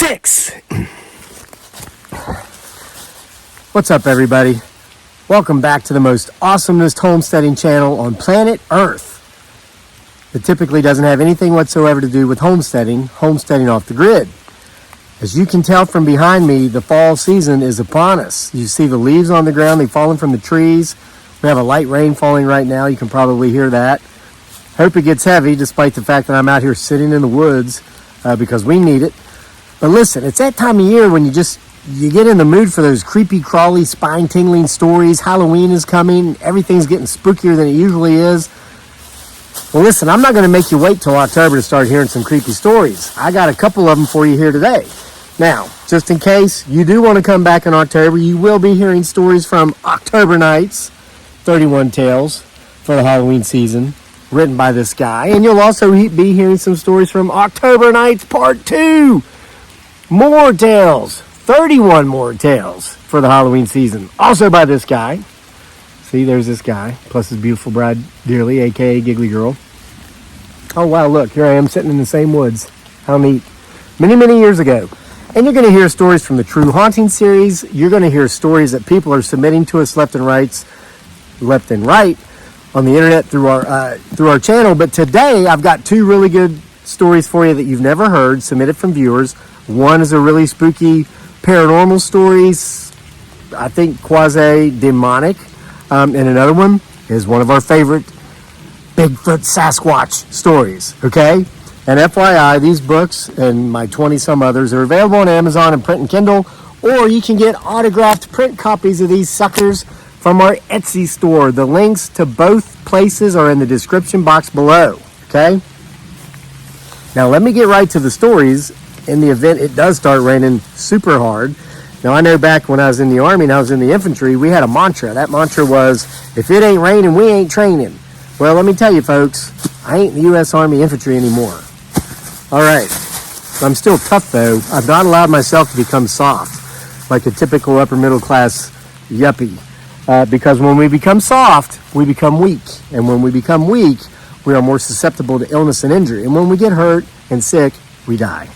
6. What's up, everybody? Welcome back to the most awesomest homesteading channel on planet Earth. It typically doesn't have anything whatsoever to do with homesteading off the grid. As you can tell from behind me, the fall season is upon us. You see the leaves on the ground, they've fallen from the trees. We have a light rain falling right now. You can probably hear that. Hope it gets heavy, despite the fact that I'm out here sitting in the woods because we need it. But listen, it's that time of year when you get in the mood for those creepy, crawly, spine-tingling stories. Halloween is coming. Everything's getting spookier than it usually is. Well, listen, I'm not going to make you wait till October to start hearing some creepy stories. I got a couple of them for you here today. Now, just in case you do want to come back in October, you will be hearing stories from October Nights, 31 Tales for the Halloween season, written by this guy. And you'll also be hearing some stories from October Nights Part 2. More tales, 31 more tales for the Halloween season, also by this guy. See, there's this guy, plus his beautiful bride, Dearly, a.k.a. Giggly Girl. Oh, wow, look, here I am sitting in the same woods. How neat. Many, many years ago. And you're going to hear stories from the True Haunting series. You're going to hear stories that people are submitting to us left and right on the internet through our channel. But today, I've got two really good stories for you that you've never heard, submitted from viewers. One is a really spooky paranormal story, I think quasi-demonic. And another one is one of our favorite Bigfoot Sasquatch stories, okay? And FYI, these books and my 20-some others are available on Amazon and print and Kindle, or you can get autographed print copies of these suckers from our Etsy store. The links to both places are in the description box below, okay? Now, let me get right to the stories. In the event it does start raining super hard. Now, I know back when I was in the Army and I was in the infantry, we had a mantra. That mantra was, if it ain't raining, we ain't training. Well, let me tell you, folks, I ain't in the U.S. Army infantry anymore. All right. I'm still tough, though. I've not allowed myself to become soft, like a typical upper-middle-class yuppie. Because when we become soft, we become weak. And when we become weak, we are more susceptible to illness and injury. And when we get hurt and sick, we die.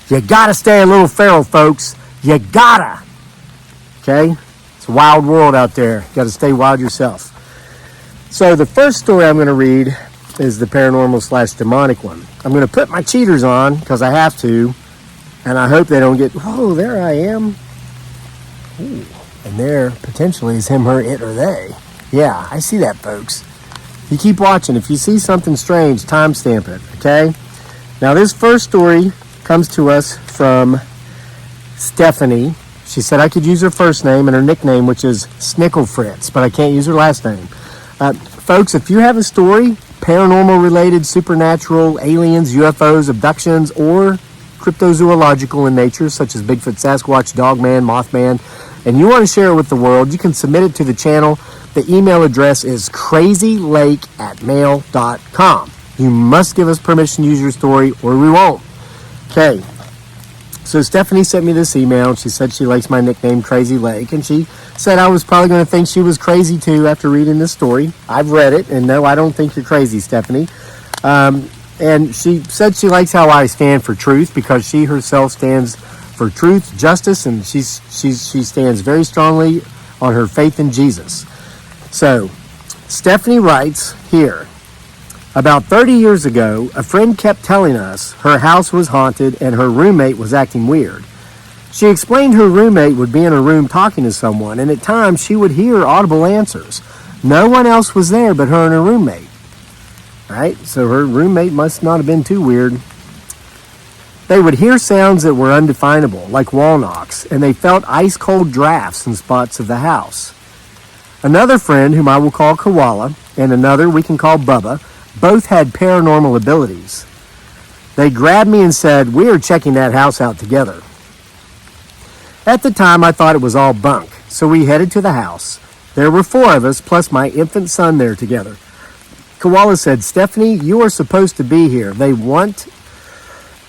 You gotta stay a little feral, folks. You gotta. Okay? It's a wild world out there. You gotta stay wild yourself. So the first story I'm gonna read is the paranormal / demonic one. I'm gonna put my cheaters on because I have to, and I hope they don't get, oh, there I am. Ooh. And there potentially is him, her, it, or they. Yeah, I see that, folks. You keep watching. If you see something strange, timestamp it, okay? Now this first story comes to us from Stephanie. She said I could use her first name and her nickname, which is Snicklefritz, but I can't use her last name. Folks, if you have a story, paranormal related, supernatural, aliens, UFOs, abductions, or cryptozoological in nature, such as Bigfoot, Sasquatch, Dogman, Mothman, and you want to share it with the world, you can submit it to the channel. The email address is crazylake@mail.com. You must give us permission to use your story or we won't. Okay, so Stephanie sent me this email, and she said she likes my nickname, Crazy Lake, and she said I was probably going to think she was crazy too after reading this story. I've read it, and no, I don't think you're crazy, Stephanie. And she said she likes how I stand for truth because she herself stands for truth, justice, and she stands very strongly on her faith in Jesus. So, Stephanie writes here, about 30 years ago, a friend kept telling us her house was haunted and her roommate was acting weird. She explained her roommate would be in her room talking to someone, and at times she would hear audible answers. No one else was there but her and her roommate. Right? So her roommate must not have been too weird. They would hear sounds that were undefinable, like wall knocks, and they felt ice-cold drafts in spots of the house. Another friend, whom I will call Koala, and another we can call Bubba, both had paranormal abilities. They grabbed me and said, we are checking that house out together. At the time, I thought it was all bunk, so we headed to the house. There were 4 of us, plus my infant son there together. Koala said, Stephanie, you are supposed to be here. They want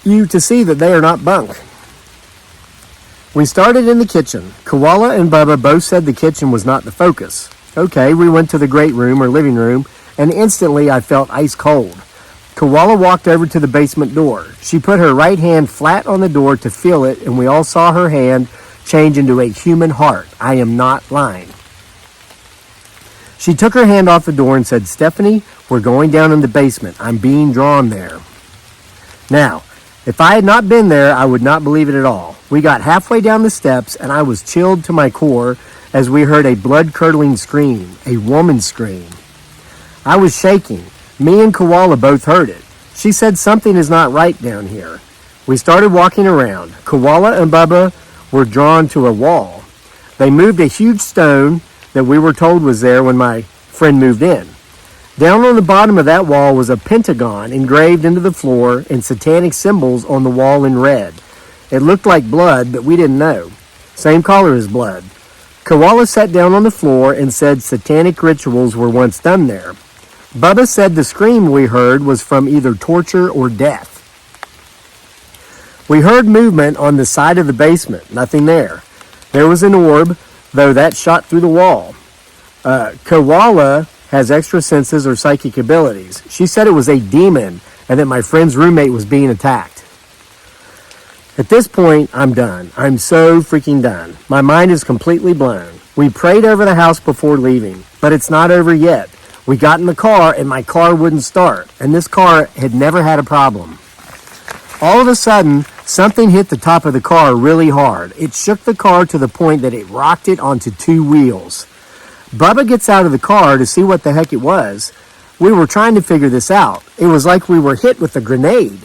you to see that they are not bunk. We started in the kitchen. Koala and Bubba both said the kitchen was not the focus. Okay, we went to the great room or living room, and instantly I felt ice cold. Koala walked over to the basement door. She put her right hand flat on the door to feel it, and we all saw her hand change into a human heart. I am not lying. She took her hand off the door and said, "Stephanie, we're going down in the basement. I'm being drawn there." Now, if I had not been there, I would not believe it at all. We got halfway down the steps, and I was chilled to my core as we heard a blood-curdling scream, a woman's scream. I was shaking. Me and Koala both heard it. She said something is not right down here. We started walking around. Koala and Bubba were drawn to a wall. They moved a huge stone that we were told was there when my friend moved in. Down on the bottom of that wall was a pentagon engraved into the floor and satanic symbols on the wall in red. It looked like blood, but we didn't know. Same color as blood. Koala sat down on the floor and said satanic rituals were once done there. Bubba said the scream we heard was from either torture or death. We heard movement on the side of the basement. Nothing there. There was an orb, though that shot through the wall. Koala has extra senses or psychic abilities. She said it was a demon and that my friend's roommate was being attacked. At this point, I'm done. I'm so freaking done. My mind is completely blown. We prayed over the house before leaving, but it's not over yet. We got in the car and my car wouldn't start, and this car had never had a problem. All of a sudden, something hit the top of the car really hard. It shook the car to the point that it rocked it onto two wheels. Bubba gets out of the car to see what the heck it was. We were trying to figure this out. It was like we were hit with a grenade.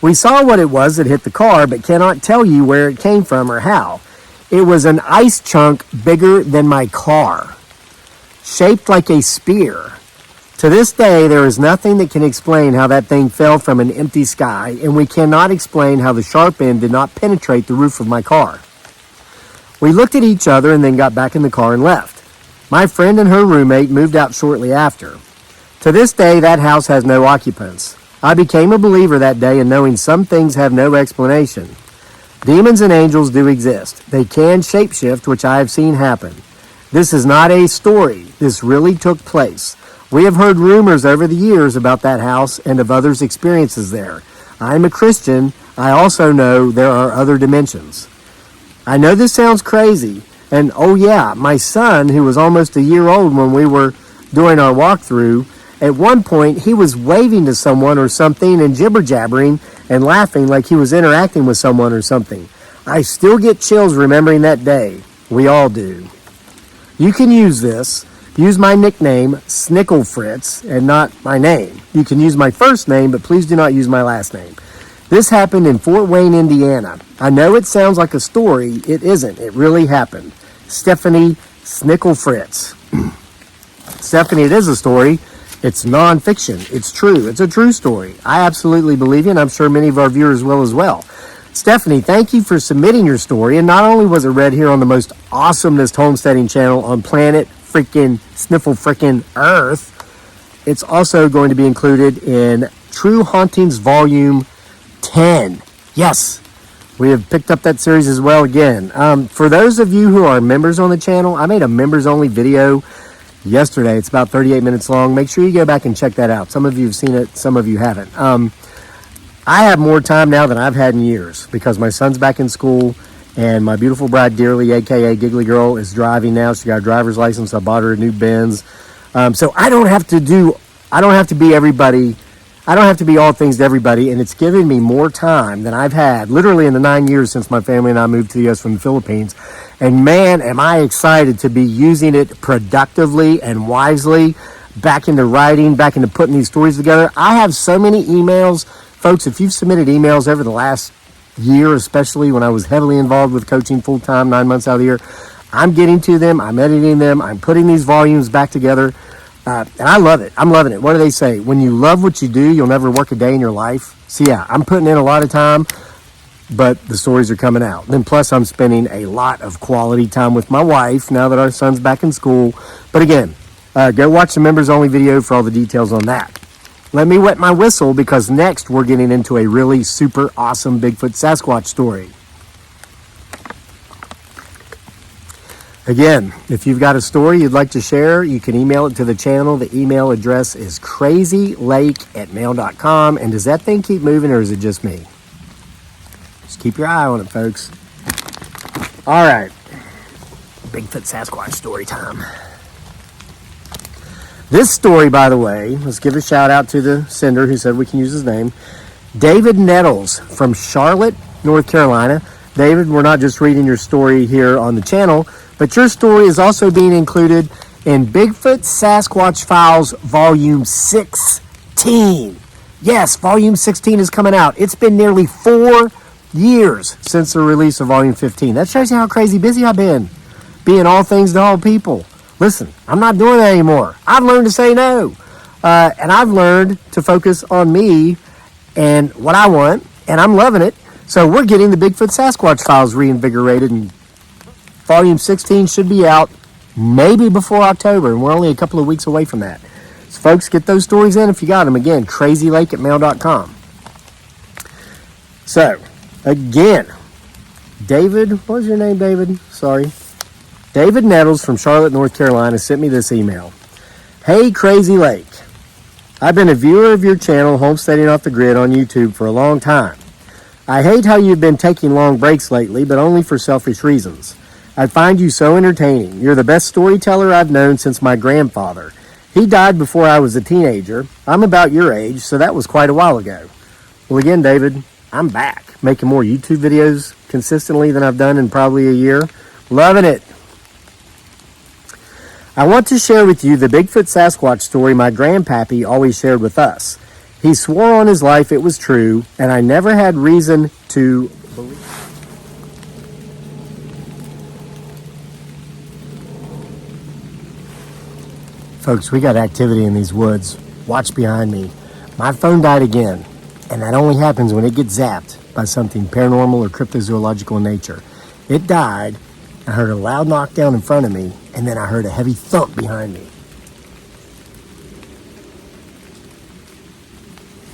We saw what it was that hit the car, but cannot tell you where it came from or how. It was an ice chunk bigger than my car, shaped like a spear. To this day, there is nothing that can explain how that thing fell from an empty sky, and we cannot explain how the sharp end did not penetrate the roof of my car. We looked at each other and then got back in the car and left. My friend and her roommate moved out shortly after. To this day, that house has no occupants. I became a believer that day in knowing some things have no explanation. Demons and angels do exist. They can shapeshift, which I have seen happen. This is not a story. This really took place. We have heard rumors over the years about that house and of others' experiences there. I am a Christian. I also know there are other dimensions. I know this sounds crazy, and oh yeah, my son, who was almost a year old when we were doing our walkthrough, at one point he was waving to someone or something and jibber-jabbering and laughing like he was interacting with someone or something. I still get chills remembering that day. We all do. You can use this. Use my nickname, Snickle Fritz, and not my name. You can use my first name, but please do not use my last name. This happened in Fort Wayne, Indiana. I know it sounds like a story. It isn't. It really happened. Stephanie Snickle Fritz. Stephanie, it is a story. It's nonfiction. It's true. It's a true story. I absolutely believe you, and I'm sure many of our viewers will as well. Stephanie, thank you for submitting your story. And not only was it read here on the most awesomest homesteading channel on planet freaking sniffle freaking Earth, it's also going to be included in True Hauntings Volume 10. Yes, we have picked up that series as well again. For those of you who are members on the channel, I made a members only video yesterday. It's about 38 minutes long. Make sure you go back and check that out. Some of you have seen it, some of you haven't. I have more time now than I've had in years because my son's back in school and my beautiful bride Dearly, aka Giggly Girl, is driving now. She got a driver's license. I bought her a new Benz. So I don't have to be everybody. I don't have to be all things to everybody, and it's given me more time than I've had literally in the 9 years since my family and I moved to the U.S. from the Philippines. And man, am I excited to be using it productively and wisely back into writing, back into putting these stories together. I have so many emails. Folks, if you've submitted emails over the last year, especially when I was heavily involved with coaching full-time, 9 months out of the year, I'm getting to them, I'm editing them, I'm putting these volumes back together, and I love it. I'm loving it. What do they say? When you love what you do, you'll never work a day in your life. So yeah, I'm putting in a lot of time, but the stories are coming out. Then plus I'm spending a lot of quality time with my wife now that our son's back in school. But again, go watch the members only video for all the details on that. Let me wet my whistle because next we're getting into a really super awesome Bigfoot Sasquatch story. Again, if you've got a story you'd like to share, you can email it to the channel. The email address is crazylake@mail.com. And does that thing keep moving, or is it just me? Just keep your eye on it, folks. All right. Bigfoot Sasquatch story time. This story, by the way, let's give a shout out to the sender who said we can use his name. David Nettles from Charlotte, North Carolina. David, we're not just reading your story here on the channel, but your story is also being included in Bigfoot Sasquatch Files Volume 16. Yes, Volume 16 is coming out. It's been nearly 4 years since the release of Volume 15. That shows you how crazy busy I've been, being all things to all people. Listen, I'm not doing that anymore. I've learned to say no. And I've learned to focus on me and what I want, and I'm loving it. So we're getting the Bigfoot Sasquatch Files reinvigorated, and Volume 16 should be out maybe before October, and we're only a couple of weeks away from that. So folks, get those stories in if you got them. Again, crazylake@mail.com. So, again, David, what was your name, David? Sorry. David Nettles from Charlotte, North Carolina sent me this email. Hey, Crazy Lake. I've been a viewer of your channel, Homesteading Off the Grid, on YouTube for a long time. I hate how you've been taking long breaks lately, but only for selfish reasons. I find you so entertaining. You're the best storyteller I've known since my grandfather. He died before I was a teenager. I'm about your age, so that was quite a while ago. Well, again, David, I'm back, making more YouTube videos consistently than I've done in probably a year. Loving it. I want to share with you the Bigfoot Sasquatch story my grandpappy always shared with us. He swore on his life it was true, and I never had reason to believe. Folks, we got activity in these woods. Watch behind me. My phone died again, and that only happens when it gets zapped by something paranormal or cryptozoological in nature. It died. I heard a loud knockdown in front of me, and then I heard a heavy thump behind me.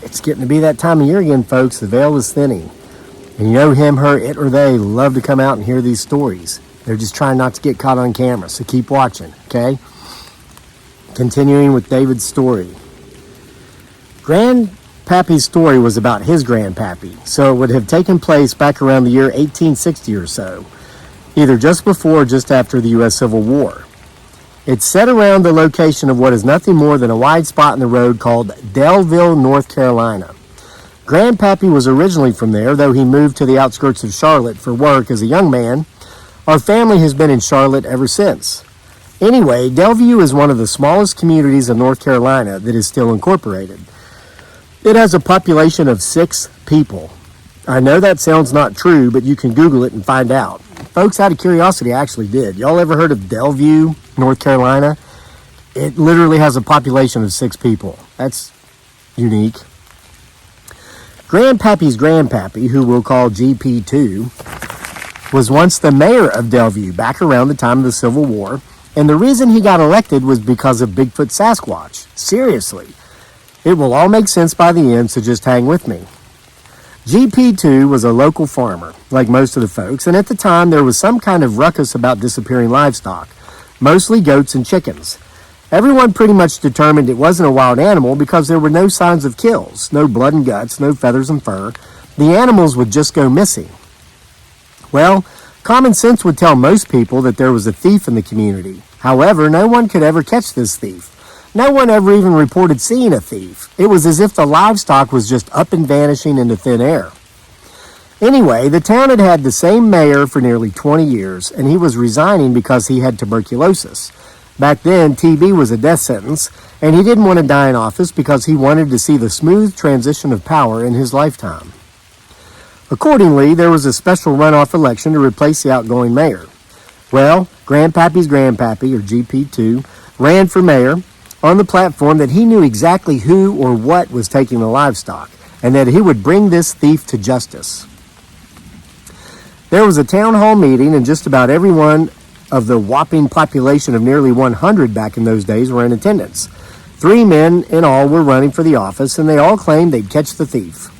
It's getting to be that time of year again, folks. The veil is thinning. And you know him, her, it, or they love to come out and hear these stories. They're just trying not to get caught on camera, so keep watching, okay? Continuing with David's story. Grandpappy's story was about his grandpappy, so it would have taken place back around the year 1860 or so, either just before or just after the U.S. Civil War. It's set around the location of what is nothing more than a wide spot in the road called Delville, North Carolina. Grandpappy was originally from there, though he moved to the outskirts of Charlotte for work as a young man. Our family has been in Charlotte ever since. Anyway, Delville is one of the smallest communities of North Carolina that is still incorporated. It has a population of 6 people. I know that sounds not true, but you can Google it and find out. Folks, out of curiosity, I actually did. Y'all ever heard of Delville, North Carolina? It literally has a population of 6 people. That's unique. Grandpappy's grandpappy, who we'll call GP2, was once the mayor of Delville back around the time of the Civil War, and the reason he got elected was because of Bigfoot Sasquatch. Seriously. It will all make sense by the end, so just hang with me. GP2 was a local farmer, like most of the folks, and at the time there was some kind of ruckus about disappearing livestock, mostly goats and chickens. Everyone pretty much determined it wasn't a wild animal because there were no signs of kills, no blood and guts, no feathers and fur. The animals would just go missing. Well, common sense would tell most people that there was a thief in the community. However, no one could ever catch this thief. No one ever even reported seeing a thief. It was as if the livestock was just up and vanishing into thin air. Anyway, the town had had the same mayor for nearly 20 years, and he was resigning because he had tuberculosis. Back then, TB was a death sentence, and he didn't want to die in office because he wanted to see the smooth transition of power in his lifetime. Accordingly, there was a special runoff election to replace the outgoing mayor. Well, Grandpappy's grandpappy, or GP2, ran for mayor on the platform that he knew exactly who or what was taking the livestock, and that he would bring this thief to justice. There was a town hall meeting, and just about everyone of the whopping population of nearly 100 back in those days were in attendance. 3 men in all were running for the office, and they all claimed they'd catch the thief.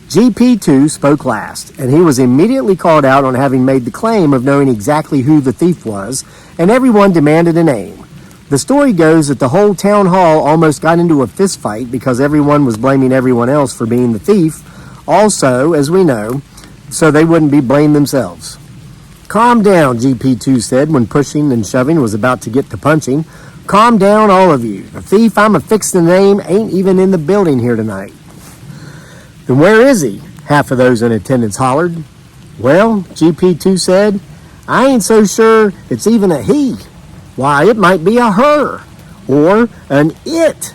GP2 spoke last, and he was immediately called out on having made the claim of knowing exactly who the thief was, and everyone demanded a name. The story goes that the whole town hall almost got into a fist fight because everyone was blaming everyone else for being the thief, also, as we know, so they wouldn't be blamed themselves. "Calm down," GP2 said when pushing and shoving was about to get to punching. "Calm down, all of you. The thief I'm a-fixin' to name ain't even in the building here tonight." "Then where is he?" half of those in attendance hollered. "Well," GP2 said, "I ain't so sure it's even a he. Why, it might be a her, or an it,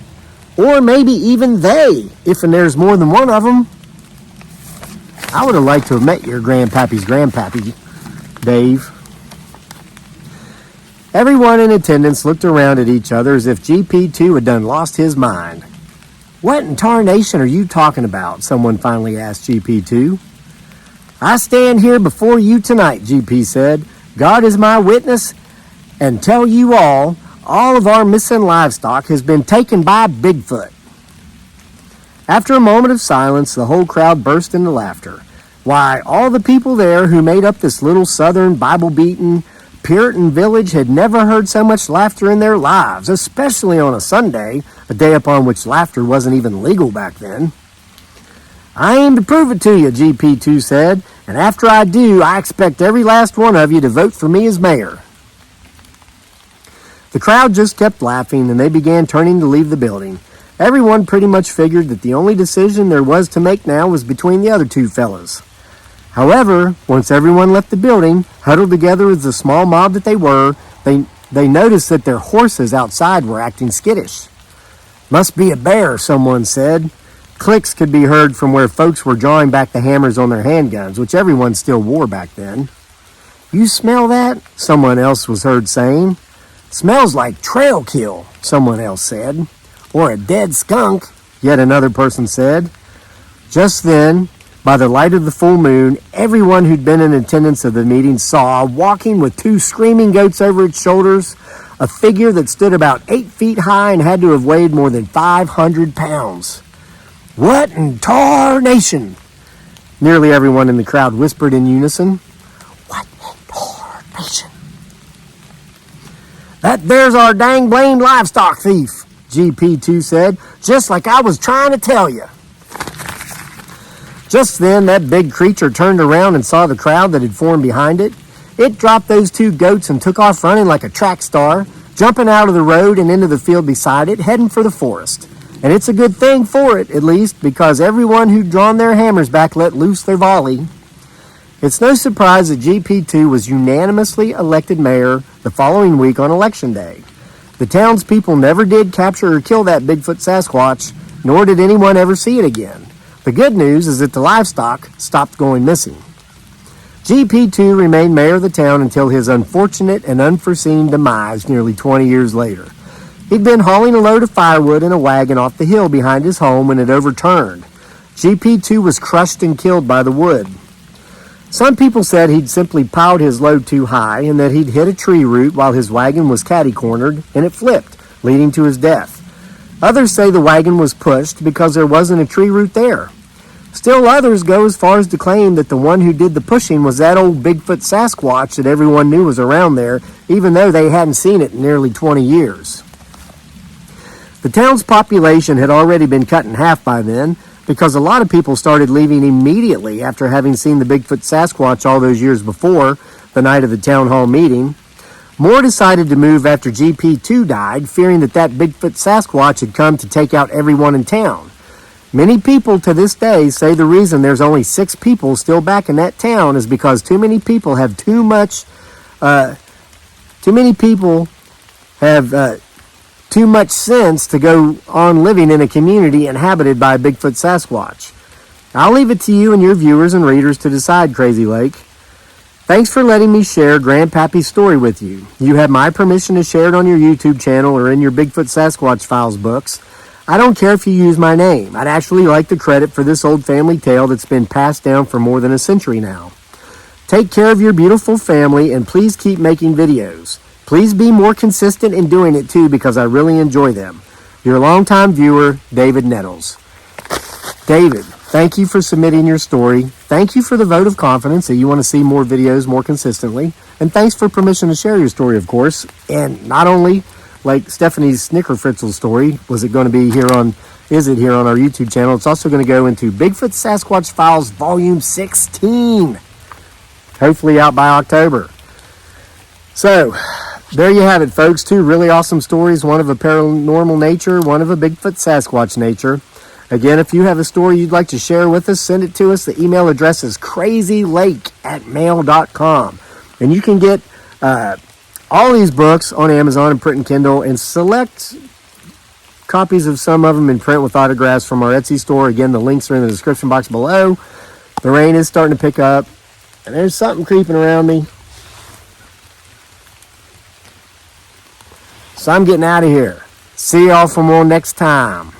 or maybe even they, if and there's more than one of them." I would have liked to have met your grandpappy's grandpappy, Dave. Everyone in attendance looked around at each other as if GP2 had done lost his mind. "What in tarnation are you talking about?" someone finally asked GP2. "I stand here before you tonight," GP said. "God is my witness, and tell you all of our missing livestock has been taken by Bigfoot." After a moment of silence, the whole crowd burst into laughter. Why, all the people there who made up this little southern, Bible-beaten, Puritan village had never heard so much laughter in their lives, especially on a Sunday, a day upon which laughter wasn't even legal back then. "I aim to prove it to you," GP2 said, "and after I do, I expect every last one of you to vote for me as mayor." The crowd just kept laughing, and they began turning to leave the building. Everyone pretty much figured that the only decision there was to make now was between the other two fellas. However, once everyone left the building, huddled together as the small mob that they were, they noticed that their horses outside were acting skittish. "Must be a bear," someone said. Clicks could be heard from where folks were drawing back the hammers on their handguns, which everyone still wore back then. "You smell that?" someone else was heard saying. "Smells like trail kill," someone else said. "Or a dead skunk," yet another person said. Just then, by the light of the full moon, everyone who'd been in attendance of the meeting saw, walking with two screaming goats over its shoulders, a figure that stood about 8 feet high and had to have weighed more than 500 pounds. "What in tarnation?" Nearly everyone in the crowd whispered in unison. "What in tarnation?" "That there's our dang blamed livestock thief," GP2 said, "just like I was trying to tell you." Just then, that big creature turned around and saw the crowd that had formed behind it. It dropped those two goats and took off running like a track star, jumping out of the road and into the field beside it, heading for the forest. And it's a good thing for it, at least, because everyone who'd drawn their hammers back let loose their volley. It's no surprise that GP2 was unanimously elected mayor the following week on Election Day. The townspeople never did capture or kill that Bigfoot Sasquatch, nor did anyone ever see it again. The good news is that the livestock stopped going missing. GP2 remained mayor of the town until his unfortunate and unforeseen demise nearly 20 years later. He'd been hauling a load of firewood in a wagon off the hill behind his home when it overturned. GP2 was crushed and killed by the wood. Some people said he'd simply piled his load too high and that he'd hit a tree root while his wagon was catty-cornered and it flipped, leading to his death. Others say the wagon was pushed because there wasn't a tree root there. Still others go as far as to claim that the one who did the pushing was that old Bigfoot Sasquatch that everyone knew was around there, even though they hadn't seen it in nearly 20 years. The town's population had already been cut in half by then because a lot of people started leaving immediately after having seen the Bigfoot Sasquatch all those years before, the night of the town hall meeting. More decided to move after GP2 died, fearing that Bigfoot Sasquatch had come to take out everyone in town. Many people to this day say the reason there's only 6 people still back in that town is because too many people have too much sense to go on living in a community inhabited by a Bigfoot Sasquatch. I'll leave it to you and your viewers and readers to decide, Crazy Lake. Thanks for letting me share Grandpappy's story with you. You have my permission to share it on your YouTube channel or in your Bigfoot Sasquatch Files books. I don't care if you use my name. I'd actually like the credit for this old family tale that's been passed down for more than a century now. Take care of your beautiful family and please keep making videos. Please be more consistent in doing it too because I really enjoy them. Your longtime viewer, David Nettles. David, Thank you for submitting your story. Thank you for the vote of confidence that you want to see more videos more consistently. And thanks for permission to share your story, of course. And not only like Stephanie's Snicker Fritzel story, is it here on our YouTube channel, it's also going to go into Bigfoot Sasquatch Files Volume 16. Hopefully out by October. So, there you have it, folks. 2 really awesome stories. One of a paranormal nature, one of a Bigfoot Sasquatch nature. Again, if you have a story you'd like to share with us, send it to us. The email address is crazylake@mail.com. And you can get all these books on Amazon and print and Kindle, and select copies of some of them in print with autographs from our Etsy store. Again, the links are in the description box below. The rain is starting to pick up, and there's something creeping around me. So I'm getting out of here. See y'all for more next time.